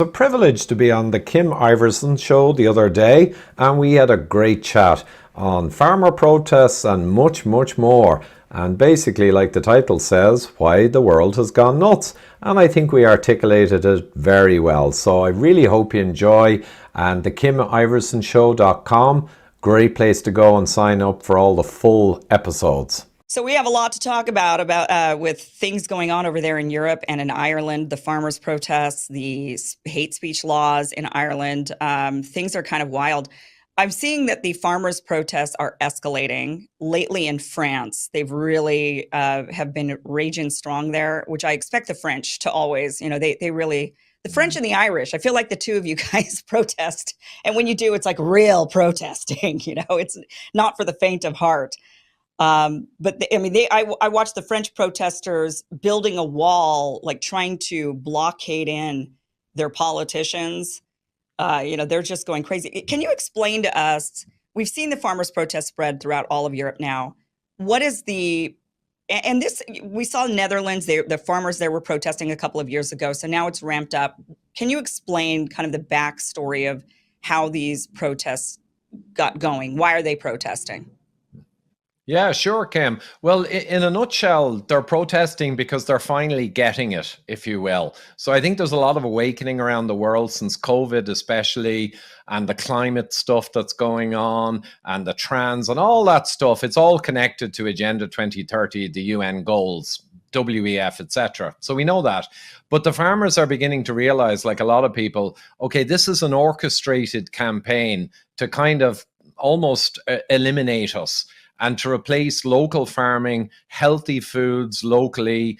A privilege to be on the Kim Iverson show the other day, and we had a great chat on farmer protests and much, much more. And basically, like the title says, why the world has gone nuts. And I think we articulated it very well. So I really hope you enjoy. And the KimIversonShow.com, great place to go and sign up for all the full episodes. So we have a lot to talk about with things going on over there in Europe and in Ireland, the farmers' protests, the hate speech laws in Ireland. Things are kind of wild. I'm seeing that the farmers' protests are escalating lately in France. They've really have been raging strong there, which I expect the French to always, they really, the French and the Irish, I feel like the two of you guys protest. And when you do, it's like real protesting, it's not for the faint of heart. I watched the French protesters building a wall, like trying to blockade in their politicians. They're just going crazy. Can you explain to us? We've seen the farmers' protest spread throughout all of Europe now. What is and this, we saw Netherlands, the farmers there were protesting a couple of years ago. So now it's ramped up. Can you explain kind of the backstory of how these protests got going? Why are they protesting? Yeah, sure, Kim. Well, in a nutshell, they're protesting because they're finally getting it, if you will. So I think there's a lot of awakening around the world since COVID, especially, and the climate stuff that's going on, and the trans and all that stuff. It's all connected to Agenda 2030, the UN goals, WEF, etc. So we know that. But the farmers are beginning to realize, like a lot of people, okay, this is an orchestrated campaign to kind of almost eliminate us, and to replace local farming, healthy foods locally,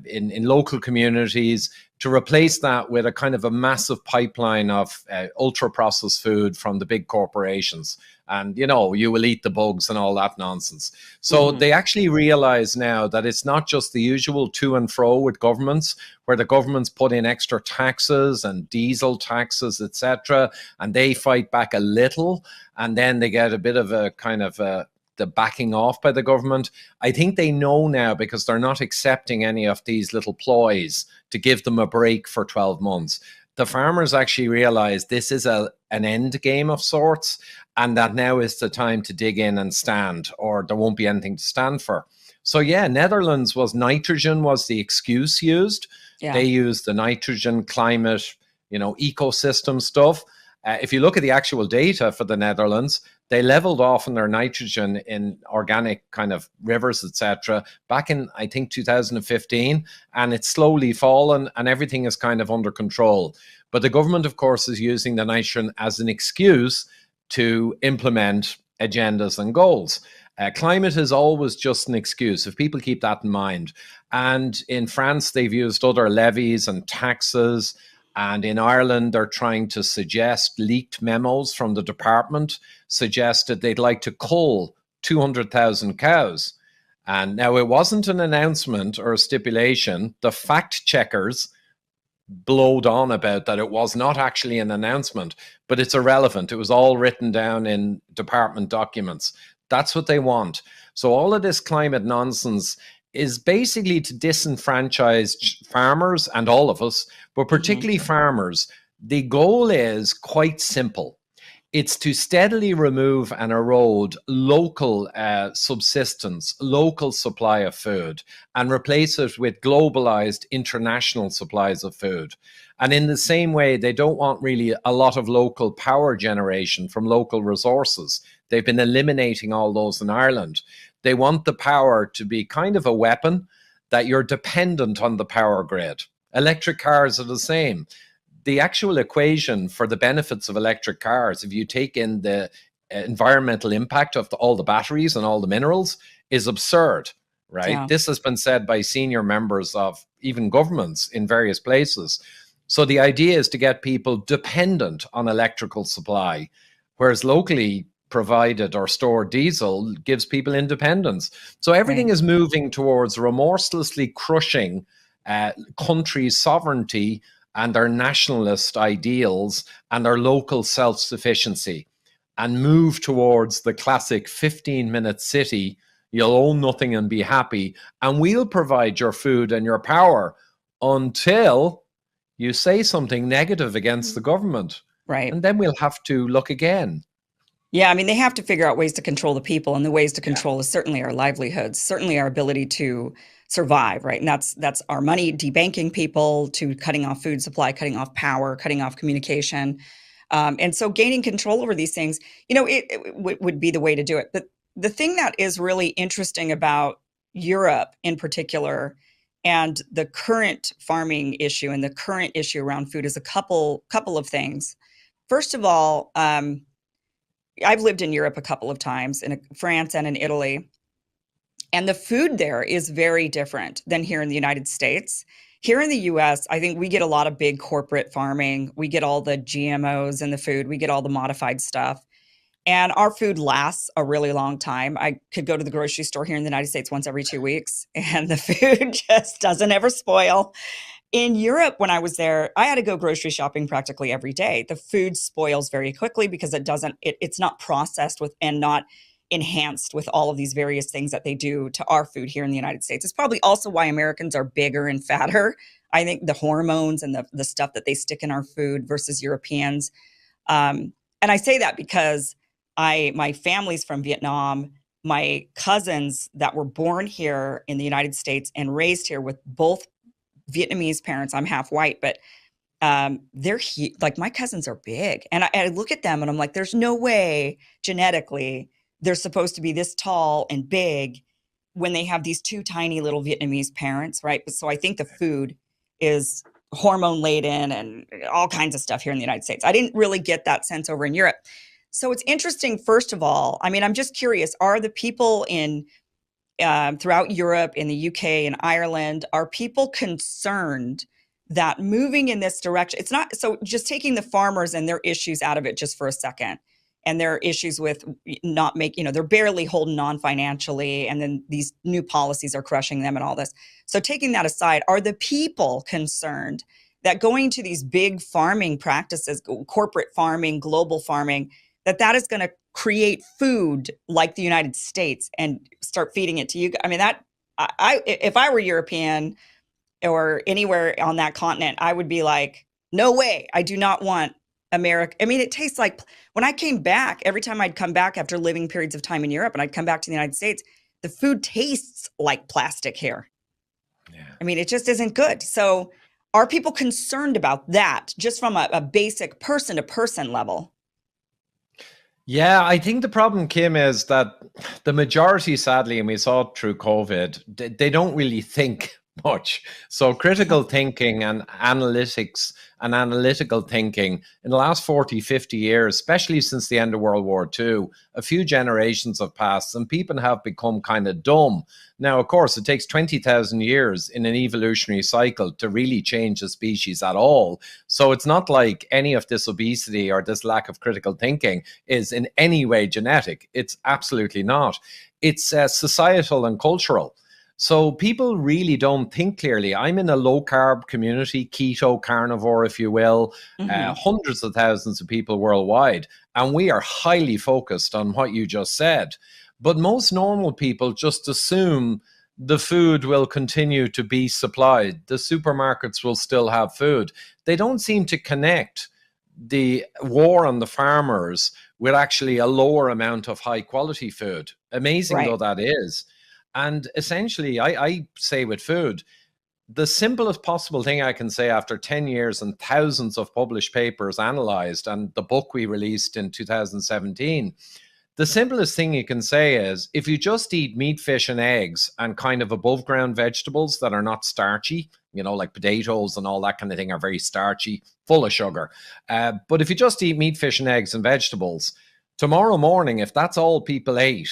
in local communities, to replace that with a kind of a massive pipeline of ultra-processed food from the big corporations. And, you will eat the bugs and all that nonsense. So they actually realize now that it's not just the usual to and fro with governments, where the governments put in extra taxes and diesel taxes, etc., and they fight back a little, and then they get a bit of a kind of the backing off by the government. I think they know now, because they're not accepting any of these little ploys to give them a break for 12 months. The farmers actually realize this is an end game of sorts, and that now is the time to dig in and stand, or there won't be anything to stand for. So yeah, Netherlands nitrogen was the excuse used. Yeah. They used the nitrogen, climate, ecosystem stuff. If you look at the actual data for the Netherlands, they leveled off on their nitrogen in organic kind of rivers, etc., back in, I think, 2015, and it's slowly fallen, and everything is kind of under control. But the government, of course, is using the nitrogen as an excuse to implement agendas and goals. Climate is always just an excuse, if people keep that in mind. And in France, they've used other levies and taxes. And in Ireland, they're trying to suggest, leaked memos from the department suggested they'd like to cull 200,000 cows. And now it wasn't an announcement or a stipulation. The fact checkers blowed on about that it was not actually an announcement, but it's irrelevant. It was all written down in department documents. That's what they want. So all of this climate nonsense is basically to disenfranchise farmers and all of us, but particularly farmers. The goal is quite simple. It's to steadily remove and erode local subsistence, local supply of food, and replace it with globalized international supplies of food. And in the same way, they don't want really a lot of local power generation from local resources. They've been eliminating all those in Ireland. They want the power to be kind of a weapon that you're dependent on the power grid. Electric cars are the same. The actual equation for the benefits of electric cars, if you take in the environmental impact of all the batteries and all the minerals, is absurd, right? Yeah. This has been said by senior members of even governments in various places. So the idea is to get people dependent on electrical supply, whereas locally provided or stored diesel gives people independence. So everything is moving towards remorselessly crushing countries' sovereignty and their nationalist ideals and their local self-sufficiency, and move towards the classic 15-minute city. You'll own nothing and be happy, and we'll provide your food and your power until you say something negative against the government, Right. and then we'll have to look again. Yeah, I mean, they have to figure out ways to control the people, and the ways to control is certainly our livelihoods, certainly our ability to survive, right? And that's our money, debanking people, to cutting off food supply, cutting off power, cutting off communication. And so gaining control over these things, would be the way to do it. But the thing that is really interesting about Europe in particular, and the current farming issue and the current issue around food, is a couple of things. First of all, I've lived in Europe a couple of times, in France and in Italy, and the food there is very different than here in the United States. Here in the US, I think we get a lot of big corporate farming. We get all the GMOs in the food, we get all the modified stuff. And our food lasts a really long time. I could go to the grocery store here in the United States once every 2 weeks, and the food just doesn't ever spoil. In Europe, when I was there, I had to go grocery shopping practically every day. The food spoils very quickly because it's not processed with, and not enhanced with all of these various things that they do to our food here in the United States. It's probably also why Americans are bigger and fatter. I think the hormones and the stuff that they stick in our food versus Europeans. And I say that because my family's from Vietnam. My cousins that were born here in the United States and raised here with both Vietnamese parents. I'm half white, but like, my cousins are big, and I look at them and I'm like, there's no way genetically they're supposed to be this tall and big when they have these two tiny little Vietnamese parents, right? So I think the food is hormone laden and all kinds of stuff here in the United States. I didn't really get that sense over in Europe. So it's interesting. First of all, I mean, I'm just curious: are the people in throughout Europe, in the UK, and Ireland, are people concerned that moving in this direction? It's not, so just taking the farmers and their issues out of it just for a second, and their issues with not making, they're barely holding on financially, and then these new policies are crushing them and all this. So taking that aside, are the people concerned that going to these big farming practices, corporate farming, global farming, that is going to create food like the United States and start feeding it to you? I mean, if I were European or anywhere on that continent, I would be like, no way, I do not want America. I mean, it tastes like, when I came back, every time I'd come back after living periods of time in Europe and I'd come back to the United States, the food tastes like plastic here. Yeah. I mean, it just isn't good. So are people concerned about that, just from a basic person to person level? Yeah, I think the problem, Kim, is that the majority, sadly, and we saw it through COVID, they don't really think much. So critical thinking and analytics and analytical thinking in the last 40, 50 years, especially since the end of World War II, a few generations have passed and people have become kind of dumb. Now, of course, it takes 20,000 years in an evolutionary cycle to really change a species at all. So it's not like any of this obesity or this lack of critical thinking is in any way genetic. It's absolutely not. It's societal and cultural. So people really don't think clearly. I'm in a low-carb community, keto, carnivore, if you will, hundreds of thousands of people worldwide, and we are highly focused on what you just said. But most normal people just assume the food will continue to be supplied. The supermarkets will still have food. They don't seem to connect the war on the farmers with actually a lower amount of high-quality food, amazing though that is. And essentially, I say with food, the simplest possible thing I can say after 10 years and thousands of published papers analyzed, and the book we released in 2017, the simplest thing you can say is, if you just eat meat, fish, and eggs and kind of above ground vegetables that are not starchy, like potatoes and all that kind of thing are very starchy, full of sugar. But if you just eat meat, fish, and eggs and vegetables, tomorrow morning, if that's all people ate,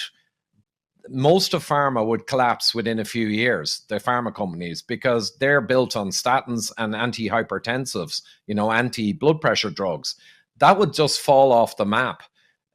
most of pharma would collapse within a few years, the pharma companies, because they're built on statins and antihypertensives, anti-blood pressure drugs. That would just fall off the map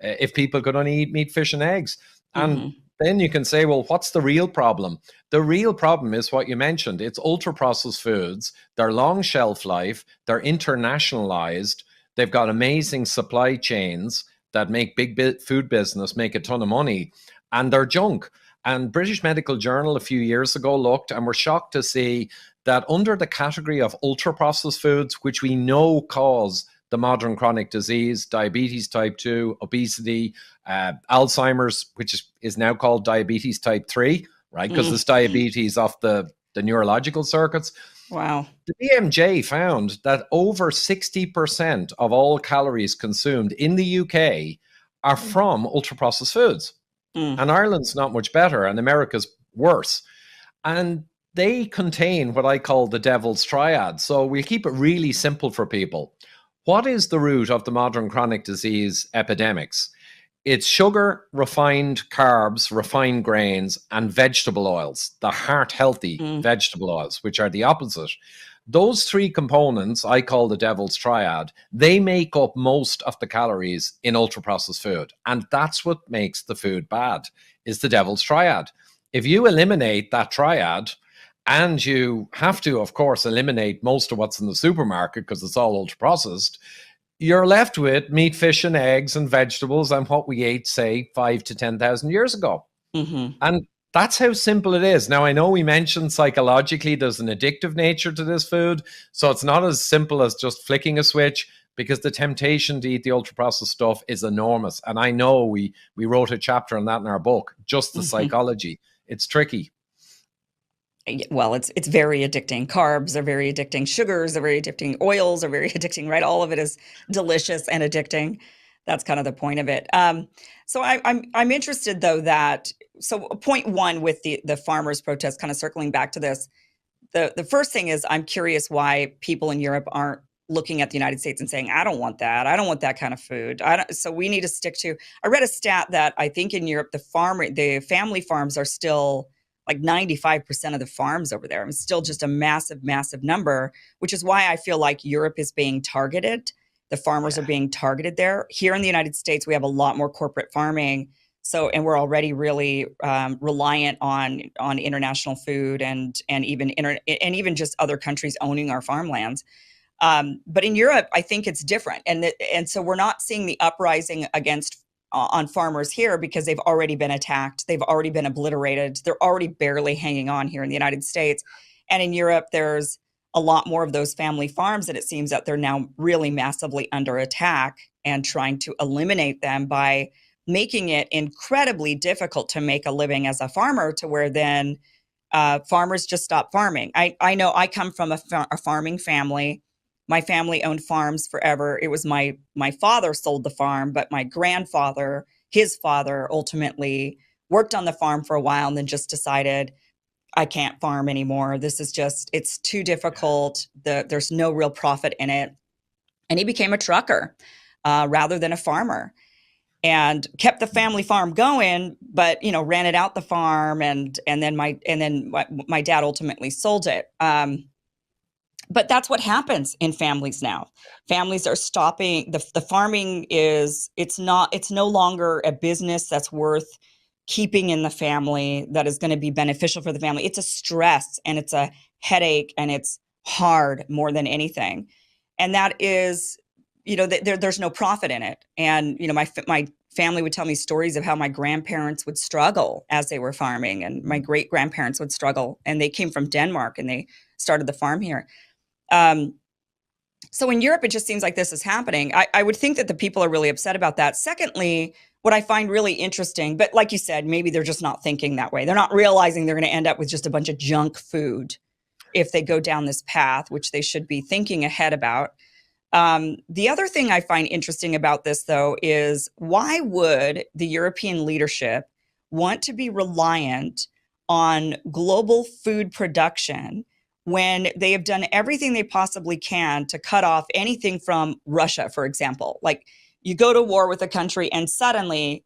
if people could only eat meat, fish, and eggs. And then you can say, well, what's the real problem? The real problem is what you mentioned. It's ultra-processed foods. They're long shelf life. They're internationalized. They've got amazing supply chains that make big food business make a ton of money. And they're junk. And British Medical Journal a few years ago looked and were shocked to see that under the category of ultra processed foods, which we know cause the modern chronic disease, diabetes type 2, obesity, Alzheimer's, which is now called diabetes type 3, right? Because it's diabetes off the neurological circuits. Wow. The BMJ found that over 60% of all calories consumed in the UK are from ultra processed foods. And Ireland's not much better, and America's worse. And they contain what I call the devil's triad. So we keep it really simple for people. What is the root of the modern chronic disease epidemics? It's sugar, refined carbs, refined grains, and vegetable oils, the heart-healthy vegetable oils, which are the opposite. Those three components, I call the devil's triad, they make up most of the calories in ultra-processed food. And that's what makes the food bad, is the devil's triad. If you eliminate that triad, and you have to, of course, eliminate most of what's in the supermarket because it's all ultra-processed, you're left with meat, fish, and eggs and vegetables and what we ate, say, 5,000 to 10,000 years ago. And that's how simple it is. Now, I know we mentioned psychologically there's an addictive nature to this food, so it's not as simple as just flicking a switch, because the temptation to eat the ultra-processed stuff is enormous. And I know we wrote a chapter on that in our book, just the psychology. It's tricky. Well, it's very addicting. Carbs are very addicting. Sugars are very addicting. Oils are very addicting, right? All of it is delicious and addicting. That's kind of the point of it. So I'm interested though so point one with the farmers' protest, kind of circling back to this. The first thing is I'm curious why people in Europe aren't looking at the United States and saying, I don't want that. I don't want that kind of food. So we need to stick to. I read a stat that I think in Europe the family farms are still like 95% of the farms over there. It's still just a massive, massive number, which is why I feel like Europe is being targeted. The farmers are being targeted there. Here in the United States, we have a lot more corporate farming. So, and we're already really reliant on international food and even just other countries owning our farmlands. But in Europe, I think it's different. And so we're not seeing the uprising on farmers here because they've already been attacked. They've already been obliterated. They're already barely hanging on here in the United States. And in Europe, there's a lot more of those family farms. And it seems that they're now really massively under attack and trying to eliminate them by making it incredibly difficult to make a living as a farmer, to where then farmers just stop farming. I know I come from a farming family. My family owned farms forever. It was my father sold the farm, but my grandfather, his father, ultimately worked on the farm for a while and then just decided, I can't farm anymore. This is it's too difficult. There's no real profit in it. And he became a trucker rather than a farmer, and kept the family farm going, but rented out the farm, and then my dad ultimately sold it. But that's what happens in families now. Families are stopping. The farming it's no longer a business that's worth keeping in the family, that is going to be beneficial for the family. It's a stress and it's a headache and it's hard more than anything. And that is, there's no profit in it. And, my family would tell me stories of how my grandparents would struggle as they were farming, and my great grandparents would struggle, and they came from Denmark and they started the farm here. So in Europe, it just seems like this is happening. I would think that the people are really upset about that. Secondly, what I find really interesting, but like you said, maybe they're just not thinking that way. They're not realizing they're going to end up with just a bunch of junk food if they go down this path, which they should be thinking ahead about. The other thing I find interesting about this, though, is why would the European leadership want to be reliant on global food production when they have done everything they possibly can to cut off anything from Russia, for example? Like, you go to war with a country and suddenly,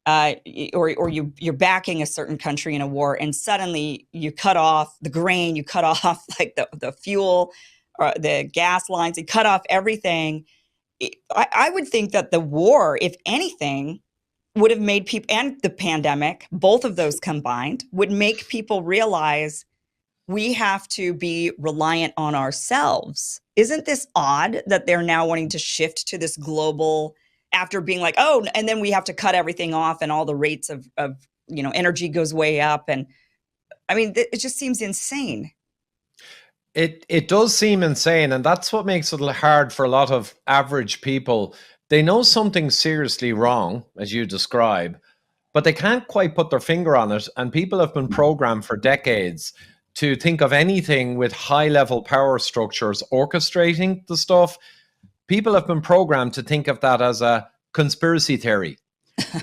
or you're backing a certain country in a war, and suddenly you cut off the grain, you cut off like the fuel, or the gas lines, you cut off everything. I would think that the war, if anything, would have made people, and the pandemic, both of those combined, would make people realize we have to be reliant on ourselves. Isn't this odd that they're now wanting to shift to this global, after being like, oh, and then we have to cut everything off and all the rates of energy goes way up. And I mean, it just seems insane. It does seem insane, and that's what makes it hard for a lot of average people. They know something's seriously wrong, as you describe, but they can't quite put their finger on it. And people have been programmed for decades to think of anything with high level power structures orchestrating the stuff. People have been programmed to think of that as a conspiracy theory.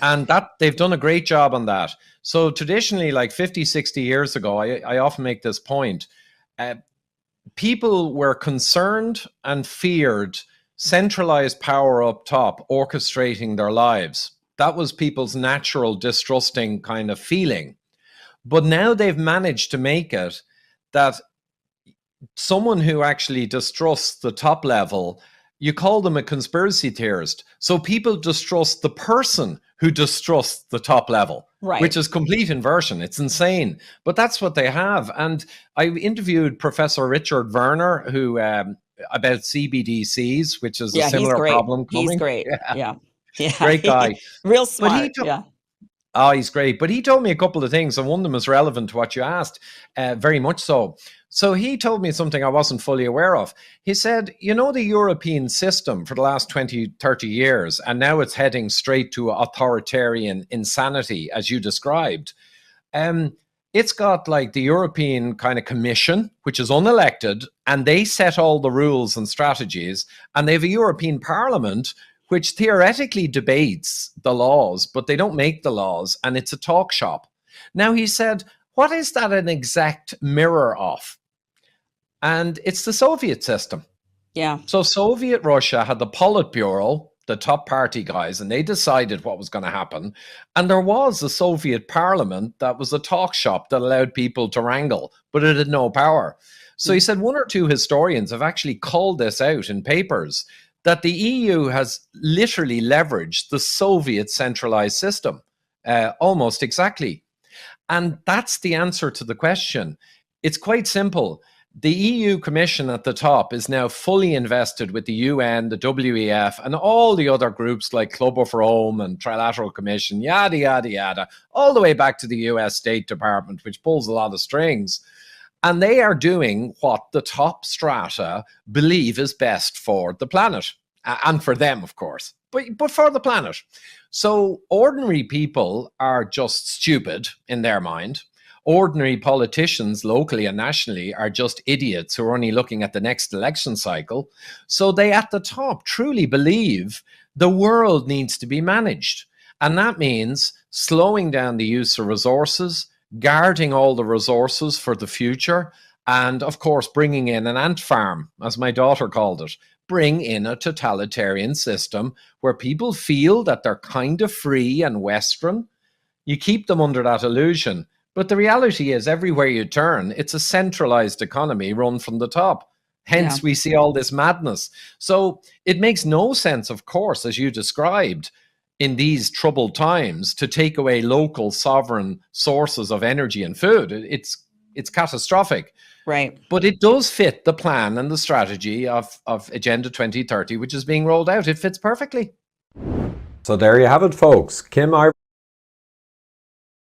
And that they've done a great job on that. So traditionally, like 50, 60 years ago, I often make this point. People were concerned and feared centralized power up top orchestrating their lives. That was people's natural distrusting kind of feeling. But now they've managed to make it that someone who actually distrusts the top level, you call them a conspiracy theorist. So people distrust the person who distrusts the top level, Right. which is complete inversion. It's insane, but that's what they have. And I interviewed Professor Richard Werner, who about CBDCs, which is a Yeah, he's similar great. problem coming. He's great. Yeah. Yeah. Great guy. Real But he smart. Yeah. Oh, he's great. But he told me a couple of things, and one of them is relevant to what you asked, very much so. So he told me something I wasn't fully aware of. He said, you know, the European system for the last 20, 30 years, and now it's heading straight to authoritarian insanity, as you described. It's got like the European kind of commission, which is unelected, and they set all the rules and strategies, and they have a European Parliament which theoretically debates the laws, but they don't make the laws, and it's a talk shop. Now, he said, what is that an exact mirror of? And it's the Soviet system. Yeah. So Soviet Russia had the Politburo, the top party guys, and they decided what was going to happen. And there was a Soviet parliament that was a talk shop that allowed people to wrangle, but it had no power. So he said one or two historians have actually called this out in papers, that the EU has literally leveraged the Soviet centralized system, almost exactly. And that's the answer to the question. It's quite simple. The EU Commission at the top is now fully invested with the UN, the WEF, and all the other groups like Club of Rome and Trilateral Commission, yada, yada, yada, all the way back to the US State Department, which pulls a lot of strings. And they are doing what the top strata believe is best for the planet. And for them, of course, but for the planet. So ordinary people are just stupid in their mind. Ordinary politicians locally and nationally are just idiots who are only looking at the next election cycle. So they at the top truly believe the world needs to be managed. And that means slowing down the use of resources, guarding all the resources for the future, and of course, bringing in an ant farm, as my daughter called it. Bring in a totalitarian system where people feel that they're kind of free and Western. You keep them under that illusion. But the reality is, everywhere you turn, it's a centralized economy run from the top. Hence, we see all this madness. So it makes no sense, of course, as you described, in these troubled times, to take away local sovereign sources of energy and food. It's catastrophic. Right. But it does fit the plan and the strategy of Agenda 2030, which is being rolled out. It fits perfectly. So there you have it, folks. Kim Iverson